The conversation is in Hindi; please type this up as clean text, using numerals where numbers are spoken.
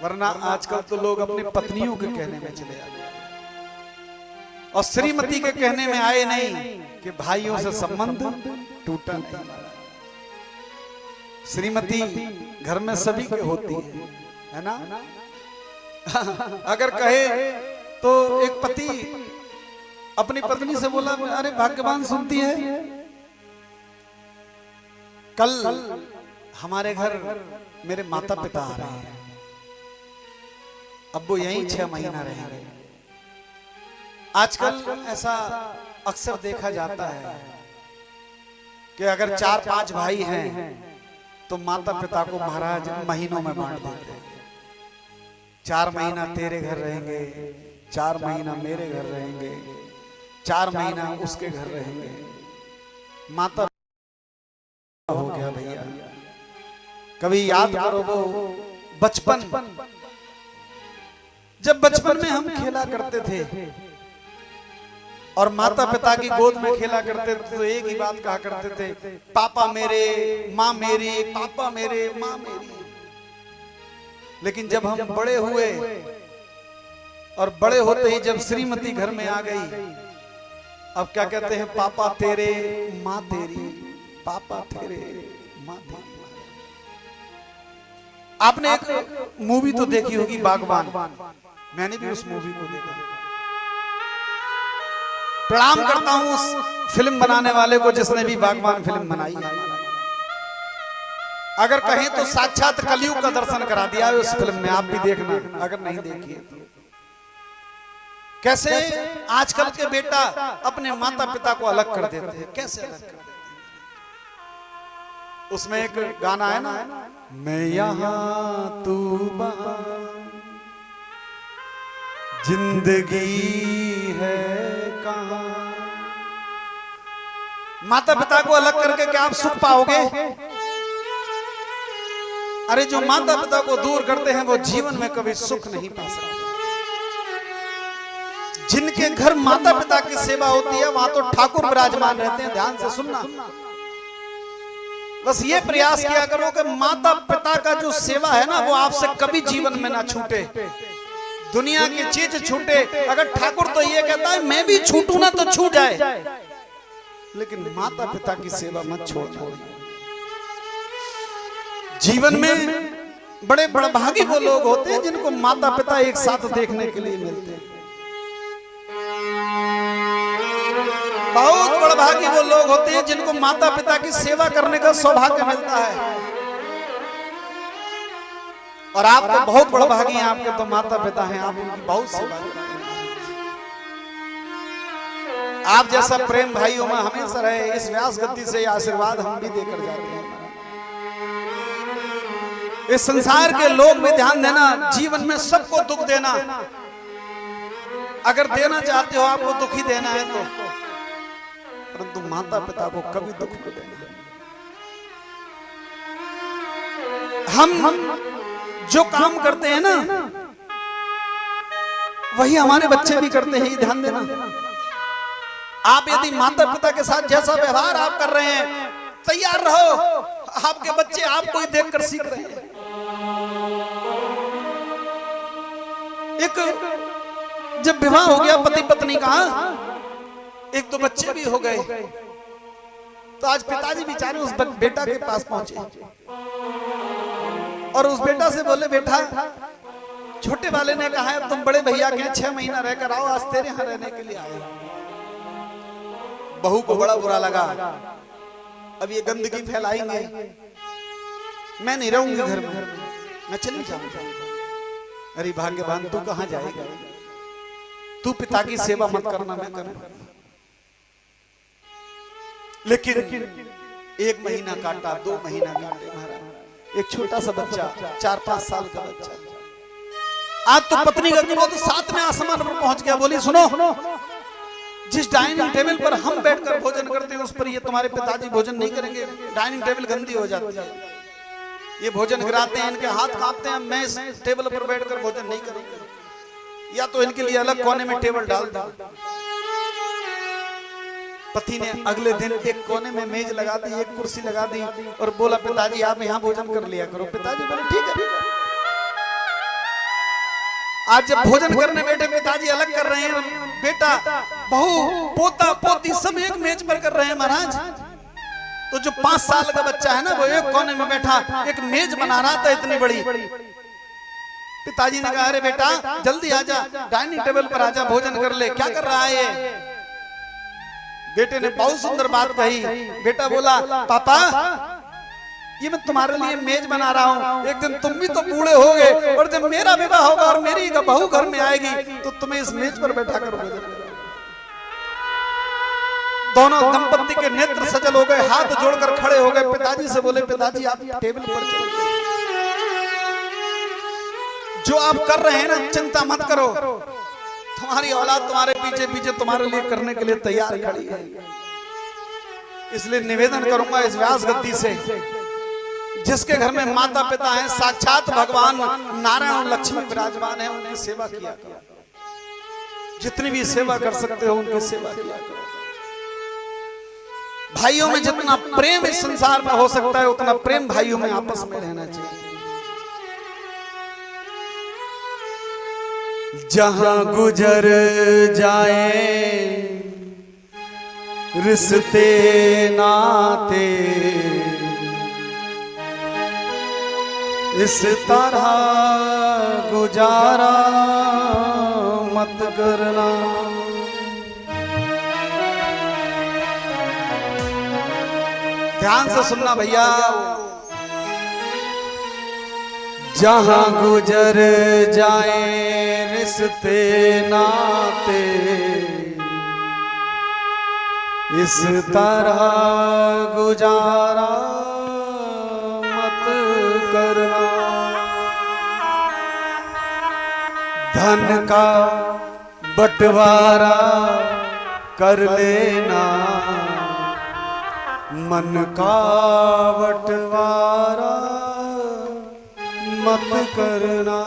वरना आजकल तो लोग अपनी पत्नियों के कहने में चले आते हैं और श्रीमती के कहने में आए नहीं कि भाइयों से संबंध टूटा नहीं। श्रीमती घर में सभी के होती है ना। अगर कहे तो एक पति अपनी पत्नी से बोला, अरे भाग्यवान सुनती है, कल हमारे घर मेरे माता पिता आ रहे हैं, अब वो यहीं 6 महीना रहेंगे। आजकल ऐसा अक्सर देखा जाता है कि अगर 4-5 भाई हैं तो माता पिता को महाराज महीनों में बांट देते हैं। 4 महीना तेरे घर रहेंगे, 4 महीना मेरे घर रहेंगे, 4 महीना उसके घर रहेंगे। माता हो गया भैया। कभी याद करो वो बचपन, जब बचपन में हम खेला करते थे और माता पिता की गोद में खेला करते थे तो एक ही बात कहा करते थे, पापा मेरे, माँ मेरी, पापा मेरे, माँ मेरी। लेकिन जब हम बड़े हुए और बड़े होते ही जब श्रीमती घर में आ गई, अब क्या कहते हैं, पापा तेरे, माँ तेरी, पापा तेरे, माँ तेरी। आपने एक मूवी तो देखी होगी बागबान, मैंने भी उस मूवी को देखा। प्रणाम करता हूं उस फिल्म बनाने वाले को जिसने भी बागबान फिल्म बनाई है। अगर कहें तो साक्षात कलयुग का दर्शन करा दिया है उस फिल्म में। आप भी देखना अगर नहीं देखिए तो। कैसे आजकल के बेटा अपने माता पिता को अलग कर देते हैं, कैसे अलग कर देते हैं। उसमें एक गाना है ना, मैं यहाँ तू वहाँ, जिंदगी है कहाँ। माता पिता को अलग करके क्या आप सुख पाओगे? अरे जो माता पिता को दूर करते हैं वो जीवन में कभी सुख नहीं पा सकते। जिनके घर माता पिता की सेवा होती है वहां तो ठाकुर विराजमान रहते हैं। ध्यान से सुनना, बस ये प्रयास किया करो कि माता पिता का जो सेवा है ना वो आपसे कभी जीवन में ना छूटे। दुनिया की चीज छूटे, अगर ठाकुर तो ये कहता है मैं भी छूटू ना तो छूट जाए, लेकिन माता पिता की सेवा मत छोड़ना। जीवन में बड़े बड़भागी वो लोग होते हैं जिनको माता पिता एक साथ देखने के लिए मिलते हैं। बहुत बड़भागी वो लोग होते हैं जिनको माता पिता की सेवा करने का सौभाग्य मिलता है। और आप तो बहुत बड़भागी हैं, आपके तो माता पिता हैं, आप उनकी बहुत सेवा करते हैं। आप जैसा प्रेम भाइयों में हमेशा रहे, इस व्यास गति से आशीर्वाद हम भी देकर जाते हैं। इस संसार के लोग में ध्यान देना, जीवन में सबको दुख देना, अगर देना चाहते हो आपको दुख ही देना है तो, परंतु माता पिता को कभी दुख नहीं देना। हम जो काम करते हैं ना वही हमारे बच्चे भी करते हैं, ध्यान देना। आप यदि माता पिता के साथ जैसा व्यवहार आप कर रहे हैं, तैयार रहो, आपके बच्चे आपको ही देखकर सीख रहे हैं। एक जब विवाह हो गया पति पत्नी का, एक तो बच्चे भी हो गए, तो आज पिताजी बेचारे उस बेटा के पास पहुंचे और उस बेटा से बोले, बेटा छोटे वाले ने कहा है तुम बड़े भैया के 6 महीना रहकर आओ, आज तेरे यहाँ रहने के लिए आए। बहू को बड़ा बुरा लगा, अब ये गंदगी फैलाएंगे, मैं नहीं रहूंगी घर में, मैं चली जाऊंगा। अरे भाग्यवान, तू कहां जाएगा? तू पिता की सेवा मत करना, मैं करूंगा। लेकिन 1 महीना काटा, 2 महीना काटे महाराज। एक छोटा सा बच्चा, 4-5 साल का बच्चा, आज तो पत्नी का तो 7वें आसमान पर पहुंच गया। बोली सुनो, जिस डाइनिंग टेबल पर हम बैठकर भोजन करते हैं उस पर ये तुम्हारे पिताजी भोजन नहीं करेंगे, डाइनिंग टेबल गंदी हो जाती है। ये भोजन गिराते हैं, इनके हाथ कांपते हैं, मैं इस टेबल पर बैठकर भोजन नहीं करूंगा, या तो इनके लिए अलग कोने में टेबल डाल दो। पति ने अगले दिन एक कोने में मेज लगा दी, एक कुर्सी लगा दी और बोला, पिताजी आप यहाँ भोजन कर लिया करो। पिताजी बोले ठीक है। आज जब भोजन करने बैठे पिताजी अलग कर रहे हैं, बेटा बहू पोता पोती सब एक मेज पर कर रहे हैं महाराज। तो जो 5 साल का बच्चा है ना वो एक कोने में बैठा एक मेज बना रहा था इतनी बड़ी। पिताजी ने कहा अरे बेटा जल्दी आजा, डाइनिंग टेबल पर आजा, भोजन कर ले। क्या कर रहा है ये? बेटे ने बहुत सुंदर बात कही। बेटा बोला पापा ये मैं तुम्हारे लिए मेज बना रहा हूँ, एक दिन तुम भी तो बूढ़े होगे और जब मेरा विवाह होगा और मेरी बहू घर में आएगी तो तुम्हें इस मेज पर बैठा कर भोजन करेंगे। दोनों दंपति के नेत्र सजल हो गए, हाथ जोड़कर खड़े हो गए। पिताजी से बोले पिताजी आप टेबल पर चलिए, जो आप कर रहे हैं ना चिंता मत करो, तुम्हारी औलाद तुम्हारे पीछे पीछे तुम्हारे लिए करने के लिए तैयार खड़ी है। इसलिए निवेदन करूंगा इस व्यास गद्दी से, जिसके घर में माता पिता हैं, साक्षात भगवान नारायण और लक्ष्मी विराजमान है, उनकी सेवा किया करो। जितनी भी सेवा कर सकते हो उनकी सेवा किया करो। भाइयों में जितना प्रेम इस संसार में हो सकता है उतना प्रेम भाइयों में आपस में रहना चाहिए। जहां गुजर जाए रिश्ते नाते, इस तरह गुजारा मत करना। ध्यान से सुनना भैया। जहां गुजर जाए रिश्ते नाते, इस तरह गुजारा मत करना। धन का बंटवारा कर लेना, मन का बंटवारा मत करना।